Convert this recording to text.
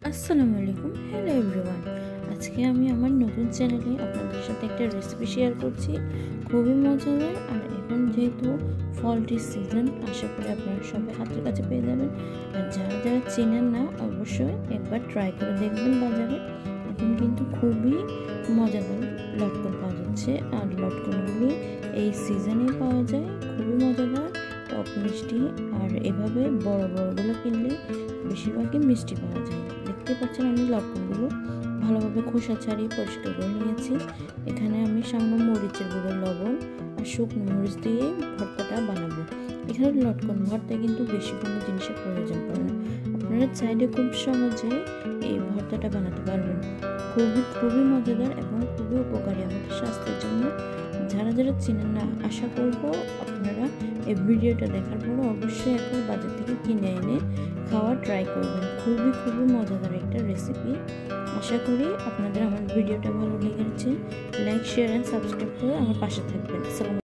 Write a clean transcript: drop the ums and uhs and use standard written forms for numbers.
আসসালামু আলাইকুম। Hello everyone. আজকে আমি আমার নতুন চ্যানেলে আপনাদের সাথে একটা রেসিপি শেয়ার করছি, খুবই মজাদার। আর এখন যেহেতু ফলটির সিজন, আশা করি আপনারা সবাই হাতের কাছে পেয়ে যাবেন। আর যারা যারা চেনেন না, অবশ্যই একবার ট্রাই করে দেখবেন বাজারে। এখন কিন্তু খুবই মজাদার লটকন পাওয়া যাচ্ছে, আর লটকনগুলি এই সিজনে পাওয়া যায়। খুবই মজাদার, টক মিষ্টি। আর এভাবে বড় বড়গুলো কিনলে বেশিরভাগই মিষ্টি পাওয়া যায়। দেখতে পাচ্ছেন আমি লটকনগুলো ভালোভাবে খোসা ছাড়িয়ে পরিষ্কার করে নিয়েছি। এখানে আমি সামান্য মরিচের গুঁড়ো, লবণ আর শুকনো মরিচ দিয়ে ভর্তাটা বানাবো। এখানে লটকন ভর্তায় কিন্তু বেশি কোনো জিনিসের প্রয়োজন পড়ে না, আপনারা চাইলে খুব সহজে এই ভর্তাটা বানাতে পারবেন। খুবই মজাদার এবং খুবই উপকারী আমাদের স্বাস্থ্যের জন্য। যারা যারা চিনেন না, আশা করব আপনারা এই ভিডিওটা দেখার পর অবশ্যই একবার বাজার থেকে কিনে এনে খাওয়া ট্রাই করবেন। খুবই মজাদার একটা রেসিপি। আশা করি আপনাদের আমার ভিডিওটা ভালো লেগেছে। লাইক, শেয়ার অ্যান্ড সাবস্ক্রাইব করে আমার পাশে থাকবেন।